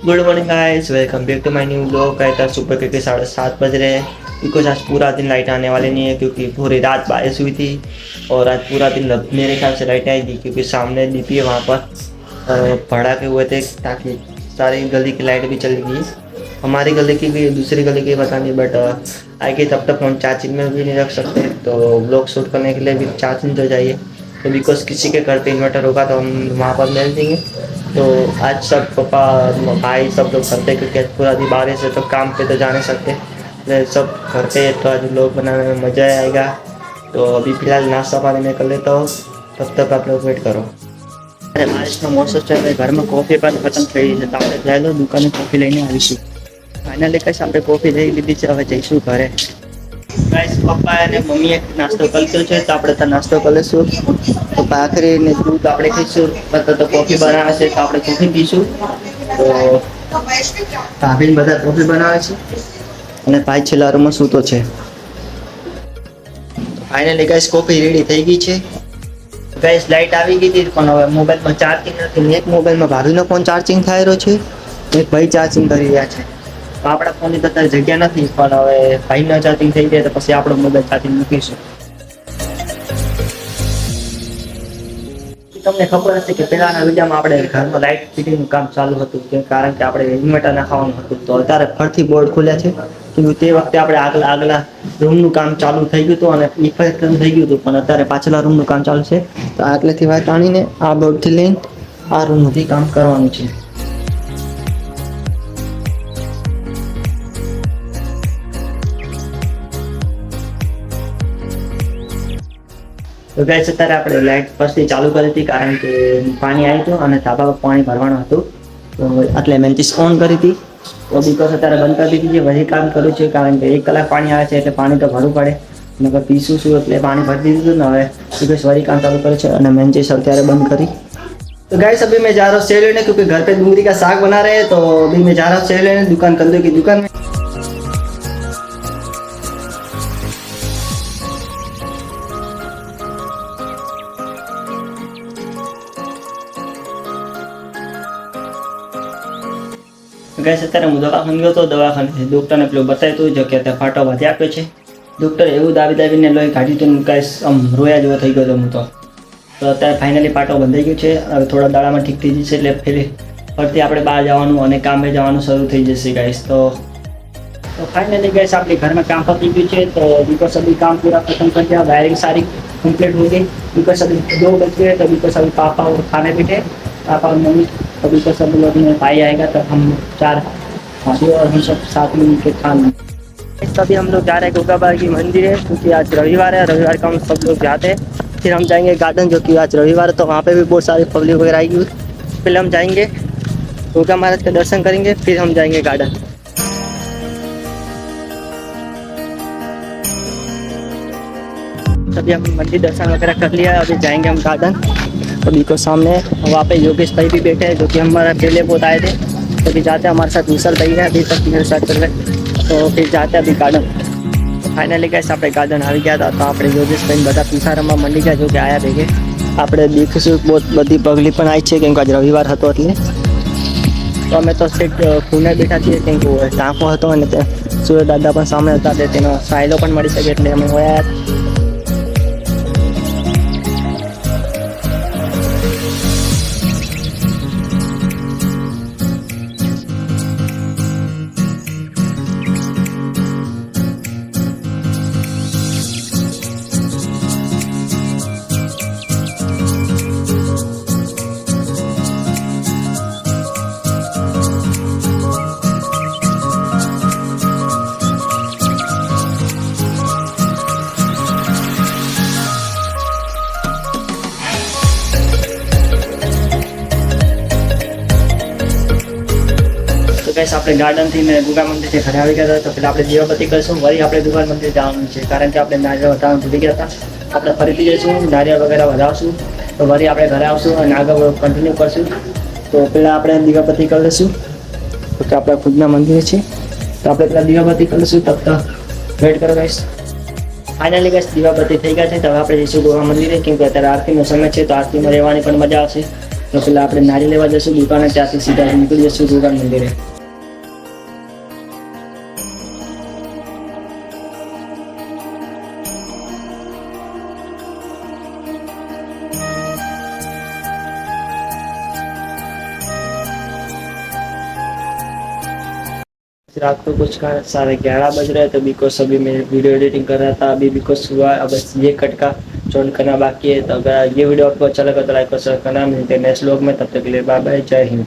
Good morning guys, welcome back to my new blog. कहता सुबह के 7:30 बज रहे हैं बिकॉज आज पूरा दिन लाइट आने वाले नहीं है क्योंकि पूरी रात बारिश हुई थी। और आज पूरा दिन मेरे ख्याल से लाइट आएगी क्योंकि सामने डीपी है वहाँ पर भड़ाके हुए थे ताकि सारी गली की लाइट भी चली गई। हमारी गली की भी दूसरी गली की पता नहीं, बट आएगी तब तक हम चार्जिंग में भी नहीं रख सकते, तो ब्लॉग शूट करने के लिए भी चार्जिंग तो चाहिए। तो बिकॉज किसी के घर पे इन्वर्टर होगा तो हम वहाँ पर मिल देंगे। तो आज सब पापा भाई सब लोग करते क्योंकि आज पूरा दिन बारिश है तो काम पे तो जा नहीं सकते, सब घर पे तो आज लोग बनाने में मज़ा आएगा। तो अभी फिलहाल नाश्ता पानी में कर लेता हूँ, तब तक आप लोग वेट करो। अरे बारिशનો મોસમ છે, ઘરમાં કોફી પણ ખતમ થઈ ગઈ છે તો આપણે જાય લો દુકાને કોફી લઈને આવીશું। ફાઇનલી કઈ આપણે કોફી લઈ લીધી છે, હવે જઈશું ઘરે। ગાઈસ પપ્પા અને મમ્મીએ નાસ્તો કર્યો છે તો આપણે તો નાસ્તો કરી લઈશું। તો ભાખરી ને દૂધ આપણે ખાઈશું, બધા તો કોફી બનાવે છે તો આપણે કોફી પીશું। તો ભાભીને બધા કોફી બનાવે છે અને ભાઈ છેલ્લા રૂમમાં સૂતો છે। ફાઇનલી ગાઈસ કોફી રેડી થઈ ગઈ છે। गाइस लाइट આવી ગઈ હતી પણ હવે મોબાઈલમાં ચાર્જિંગ નથી। એક મોબાઈલમાં ભાભીનો ફોન ચાર્જિંગ થઈ રહ્યો છે, એક ભાઈ ચાર્જિંગ કરી રહ્યા છે। તો આપણા ફોનની તો અત્યારે જગ્યા નથી, પણ હવે ભાઈનો ચાર્જિંગ થઈ જાય તો પછી આપણો મોબાઈલ ચાર્જિંગ મૂકીશું। તમને ખબર હશે કે પહેલાના વિડીયોમાં આપણે ઘરમાં લાઇટ ફિટિંગનું કામ ચાલુ હતું કારણ કે આપણે ઇન્વર્ટર નાખવાનું હતું। તો અત્યારે ફરીથી બોર્ડ ખુલ્યા છે કે તે વખતે આપણે આગલા રૂમનું કામ ચાલુ થઈ ગયું હતું અને ઇફેક્ટ થઈ ગયું હતું, પણ અત્યારે પાછલા રૂમનું કામ ચાલુ છે। તો આગળથી વાત આણીને આ બોર્ડથી લઈને આ રૂમ સુધી કામ કરવાનું છે। તો ગાઈસ અત્યારે આપણે લાઇટ ફર્સ્ટથી ચાલુ કરી હતી કારણ કે પાણી આવ્યું હતું અને ધાબા પર પાણી ભરવાનું હતું, તો એટલે મેં ઓન કરી હતી। તો બિકોઝ અત્યારે બંધ કરી દીધી છે, વહી કામ કર્યું છે કારણ કે 1 કલાક પાણી આવે છે એટલે પાણી તો ભરવું પડે, નકર પીશું શું એટલે પાણી ભરી દીધું હતું ને। હવે બિકોઝ વही काम चालू करे છે અને મેં અત્યારે બંધ કરી। तो गाइस अभी मैं जा रहा हूँ सेव लेने क्योंकि घर पे डूंगरी का साग बना रहे हैं, तो अभी मैं जा रहा हूँ सेव लेने दुकान कंदू की दुकान में। गाइस અત્યારે હું દવાખાને ગયો તો દવાખાને ડૉક્ટરને પેલું બતાવ્યું હતું જો કે ફાટો બાંધી આપ્યો છે। ડૉક્ટરે એવું દાબીને લોહી કાઢ્યું હતું, ગાઈસ આમ રોયા જેવો થઈ ગયો હતો હું તો અત્યારે ફાઇનલી પાટો બંધાઈ ગયો છે। હવે થોડા દાડામાં ઠીક થઈ જશે એટલે ફરીથી આપણે બહાર જવાનું અને કામે જવાનું શરૂ થઈ જશે गाइस। तो फाइनली गाइस अपने घर में काम पती गई है, तो बिकॉज अभी काम पूरा खत्म कर दिया, वायरिंग सारी कंप्लीट हो गई। बिकॉज अभी 2 बज गए तो बिकॉज अभी पापा और खाने बैठे, पापा और मम्मी। तो बिकॉज अभी लोग में भाई आएगा तो हम 4 भाई और हम सब साथ में मिलकर खाना। तभी हम लोग जा रहे हैं गोगाबार की मंदिर है क्योंकि आज रविवार है, रविवार का हम सब लोग जाते हैं। फिर हम जाएंगे गार्डन जो कि आज रविवार है तो वहाँ पे भी बहुत सारी पब्लिक वगैरह आएगी। पहले हम जाएंगे गोगा महाराज के दर्शन करेंगे, फिर हम जाएंगे गार्डन। तभी हम मंदिर दर्शन वगैरह कर लिया, अभी जाएंगे हम गार्डन। अभी को सामने वहाँ पे योगेश भाई भी बैठे हैं जो कि हमारा पहले बहुत आए थे, तो अभी जाते हैं हमारे साथ विशाल भाई है अभी तक मेरे साथ कर रहे, तो फिर जाते हैं अभी गार्डन। फाइनली गाइस આપણે ગાર્ડન આવી ગયા હતા, તો આપણે યોગેશભાઈ બધા પીસા રમવા મંડી ગયા જો કે આયા ભેગે। આપણે દેખીશું બહુ બધી પગલી પણ આવી છે કેમ કે આજ રવિવાર હતો એટલે। તો અમે તો સ્ટેટ પુણે બેઠા છીએ કેમ કે ટાંકો હતો અને તે સૂર્ય દાદા પણ સામે હતા, તેનો સાયલો પણ મળી શકે એટલે અમે હોયા। गाइस આપણે ગાર્ડનથી મેં ગુગા મંદિરથી ઘરે આવી ગયા હતા, તો પહેલાં આપણે દીવાબત્તી કરીશું, વળી આપણે ગુગા મંદિર જવાનું છે કારણ કે આપણે નારિયેળ વધારવાનું ભૂલી ગયા હતા। આપણે ફરીથી જઈશું, નારિયેળ વગેરે વધારશું, તો વળી આપણે ઘરે આવશું અને આગળ કન્ટિન્યુ કરશું। તો પહેલાં આપણે દીવાબત્તી કરી લઈશું તો આપણા ખુદના મંદિર છે, તો આપણે પહેલાં દીવાબત્તી કરી લઈશું, તબ તક વેટ કરો ગાઈસ। फाइनली गाइस દીવાબત્તી થઈ ગયા છે, તો હવે આપણે જઈશું ગોવા મંદિરે કેમ કે અત્યારે આરતીનો સમય છે, તો આરતીમાં રહેવાની પણ મજા આવશે। तो પેલા આપણે નારી લેવા જશું દુકાને, ત્યાંથી સીધા નીકળી જશું દુકાન મંદિરે. रात को कुछ का 11:30 बज रहे थे बिकॉज अभी मैं वीडियो एडिटिंग कर रहा था अभी बिकॉज हुआ अब बस ये कट का जॉइन करना बाकी है. तो अगर ये वीडियो आपको अच्छा लगा तो लाइक और शेयर करना. मिलते हैं नेक्स्ट व्लॉग में, तब तक के लिए बाय बाय, जय हिंद.